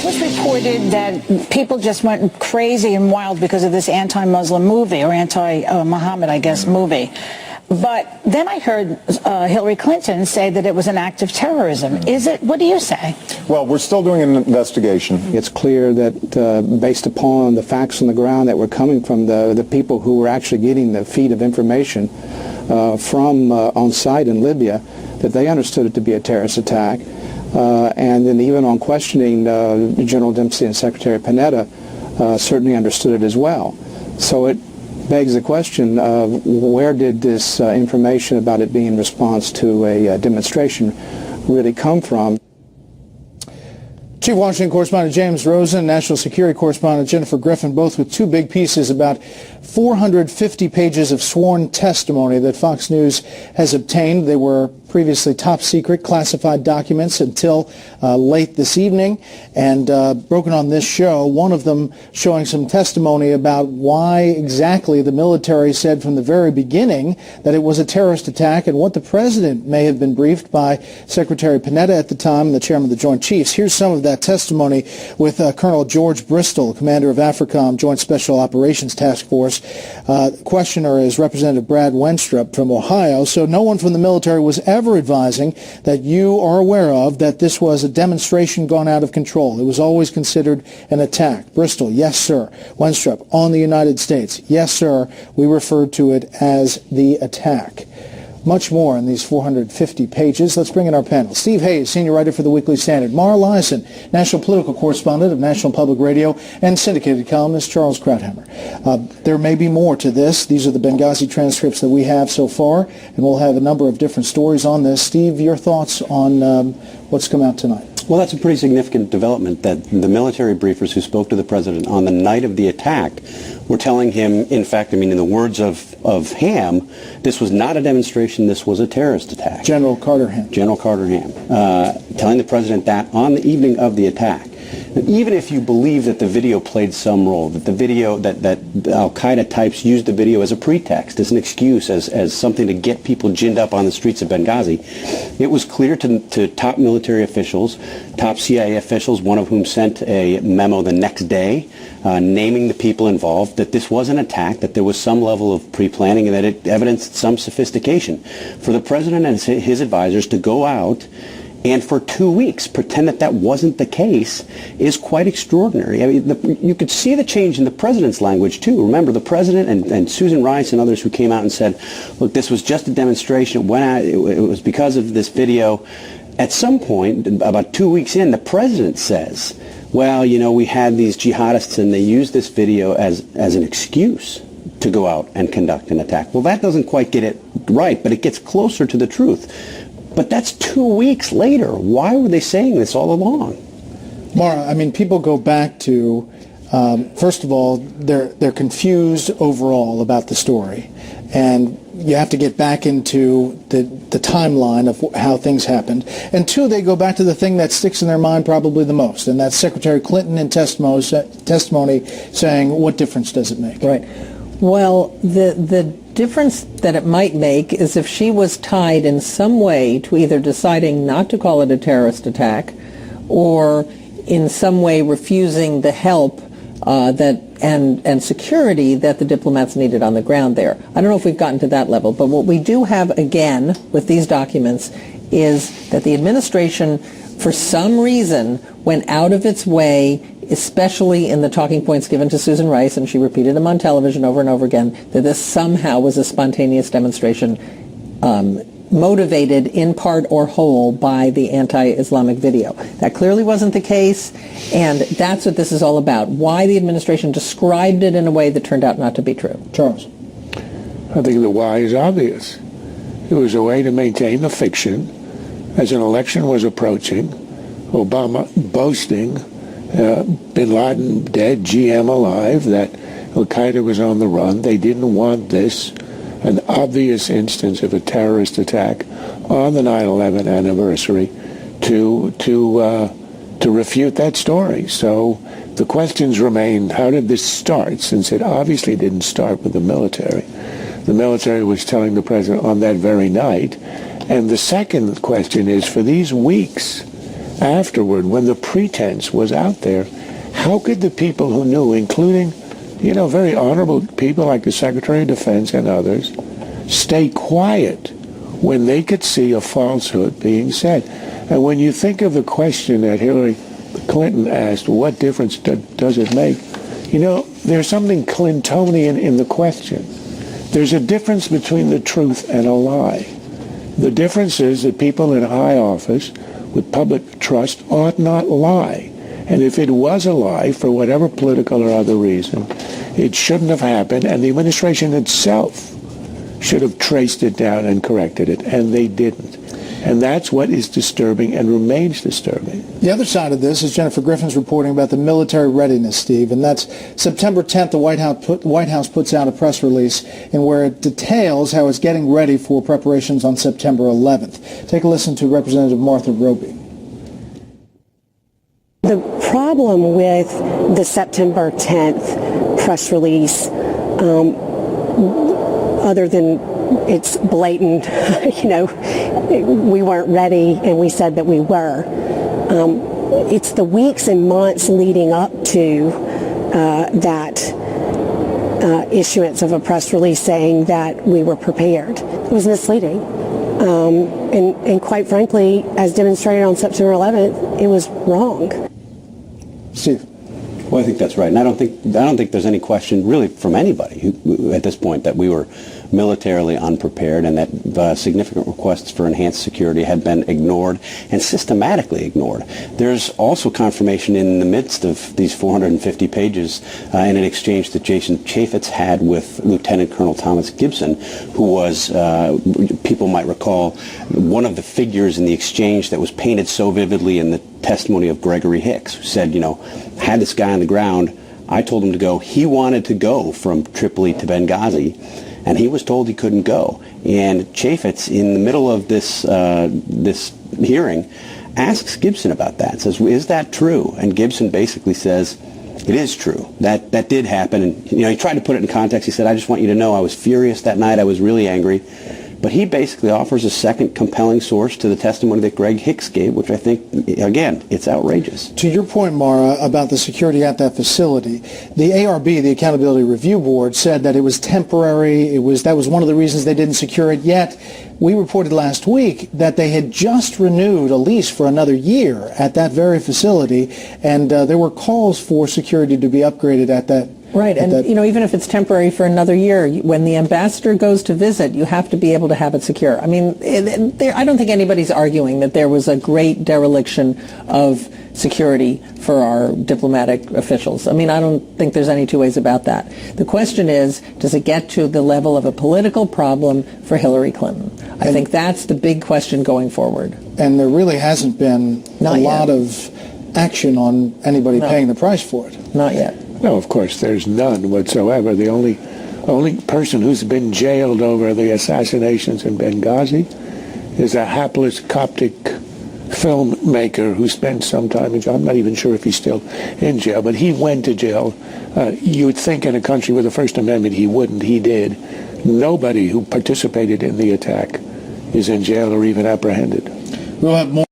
was reported that people just went crazy and wild because of this anti-Muslim movie, or anti-Muhammad, I guess, movie. But then I heard Hillary Clinton say that it was an act of terrorism. Is it? What do you say? Well, we're still doing an investigation. It's clear that based upon the facts on the ground that were coming from the people who were actually getting the feed of information from on site in Libya, that they understood it to be a terrorist attack. And then even on questioning General Dempsey and Secretary Panetta certainly understood it as well. So it begs the question of where did this information about it being in response to a demonstration really come from? Chief Washington Correspondent James Rosen, National Security Correspondent Jennifer Griffin, both with two big pieces about 450 pages of sworn testimony that Fox News has obtained. They were previously top secret classified documents until late this evening, and broken on this show, one of them showing some testimony about why exactly the military said from the very beginning that it was a terrorist attack, and what the president may have been briefed by Secretary Panetta at the time and the chairman of the Joint Chiefs. Here's some of that testimony with Colonel George Bristol, commander of AFRICOM Joint Special Operations Task Force. Questioner is Representative Brad Wenstrup from Ohio. So no one from the military was ever advising that you are aware of that this was a demonstration gone out of control. It was always considered an attack. Bristol, yes, sir. Wenstrup, on the United States, yes, sir. We referred to it as the attack. Much more in these 450 pages. Let's bring in our panel. Steve Hayes, senior writer for the Weekly Standard. Mara Liasson, national political correspondent of National Public Radio, and syndicated columnist Charles Krauthammer. There may be more to this. These are the Benghazi transcripts that we have so far, and we'll have a number of different stories on this. Steve, your thoughts on what's come out tonight? Well, that's a pretty significant development that the military briefers who spoke to the president on the night of the attack were telling him, in fact, I mean, in the words of Ham, this was not a demonstration, this was a terrorist attack. General Carter Ham. General Carter Ham, telling the president that on the evening of the attack. Even if you believe that the video played some role, that the video, that al-Qaeda types used the video as a pretext, as an excuse, as something to get people ginned up on the streets of Benghazi, it was clear to top military officials, top CIA officials, one of whom sent a memo the next day naming the people involved, that this was an attack, that there was some level of pre-planning, and that it evidenced some sophistication. For the president and his advisors to go out and for 2 weeks pretend that that wasn't the case is quite extraordinary. I mean, you could see the change in the president's language, too. Remember, the president and Susan Rice and others who came out and said, look, this was just a demonstration. It was because of this video. At some point, about 2 weeks in, the president says, well, you know, we had these jihadists and they used this video as an excuse to go out and conduct an attack. Well, that doesn't quite get it right, but it gets closer to the truth. But that's 2 weeks later. Why were they saying this all along? Mara, I mean, people go back to, first of all, they're confused overall about the story. And you have to get back into the timeline of how things happened. And two, they go back to the thing that sticks in their mind probably the most, and that's Secretary Clinton in testimony saying, what difference does it make? Right. Well, the difference that it might make is if she was tied in some way to either deciding not to call it a terrorist attack or in some way refusing the help and security that the diplomats needed on the ground there. I don't know if we've gotten to that level, but what we do have again with these documents is that the administration, for some reason, went out of its way, especially in the talking points given to Susan Rice, and she repeated them on television over and over again, that this somehow was a spontaneous demonstration motivated in part or whole by the anti-Islamic video. That clearly wasn't the case, and that's what this is all about. Why the administration described it in a way that turned out not to be true. Charles? I think the why is obvious. It was a way to maintain the fiction as an election was approaching, Obama boasting, bin Laden dead, GM alive, that al-Qaeda was on the run. They didn't want this, an obvious instance of a terrorist attack on the 9/11 anniversary, to refute that story. So the questions remain, how did this start, since it obviously didn't start with the military. The military was telling the president on that very night. And the second question is, for these weeks, afterward, when the pretense was out there, how could the people who knew, including, very honorable people like the Secretary of Defense and others, stay quiet when they could see a falsehood being said? And when you think of the question that Hillary Clinton asked, what difference does it make? There's something Clintonian in the question. There's a difference between the truth and a lie. The difference is that people in high office with public trust ought not lie. And if it was a lie, for whatever political or other reason, it shouldn't have happened, and the administration itself should have traced it down and corrected it, and they didn't. And that's what is disturbing and remains disturbing. The other side of this is Jennifer Griffin's reporting about the military readiness, Steve, and that's September 10th, the White House puts out a press release in where it details how it's getting ready for preparations on September 11th. Take a listen to Representative Martha Roby. The problem with the September 10th press release, other than it's blatant, we weren't ready and we said that we were. It's the weeks and months leading up to that issuance of a press release saying that we were prepared. It was misleading. And quite frankly, as demonstrated on September 11th, it was wrong. Steve. Well, I think that's right, and I don't think there's any question, really, from anybody who, at this point, that we were militarily unprepared, and that significant requests for enhanced security had been ignored and systematically ignored. There's also confirmation in the midst of these 450 pages in an exchange that Jason Chaffetz had with Lieutenant Colonel Thomas Gibson, who was, people might recall, one of the figures in the exchange that was painted so vividly in the testimony of Gregory Hicks, who said, had this guy on the ground, I told him to go. He wanted to go from Tripoli to Benghazi, and he was told he couldn't go. And Chaffetz, in the middle of this hearing, asks Gibson about that, says, is that true? And Gibson basically says, it is true. That did happen. And he tried to put it in context. He said, I just want you to know I was furious that night. I was really angry. But he basically offers a second compelling source to the testimony that Greg Hicks gave, which I think, again, it's outrageous. To your point, Mara, about the security at that facility, the ARB, the Accountability Review Board, said that it was temporary. That was one of the reasons they didn't secure it. Yet, we reported last week that they had just renewed a lease for another year at that very facility, and there were calls for security to be upgraded at that. Right, and even if it's temporary for another year, when the ambassador goes to visit, you have to be able to have it secure. I mean, I don't think anybody's arguing that there was a great dereliction of security for our diplomatic officials. I mean, I don't think there's any two ways about that. The question is, does it get to the level of a political problem for Hillary Clinton? I think that's the big question going forward. And there really hasn't been a lot of action on anybody paying the price for it. Not yet. No, of course, there's none whatsoever. The only person who's been jailed over the assassinations in Benghazi is a hapless Coptic filmmaker who spent some time in jail. I'm not even sure if he's still in jail, but he went to jail. You would think in a country with a First Amendment he wouldn't. He did. Nobody who participated in the attack is in jail or even apprehended. We'll have more.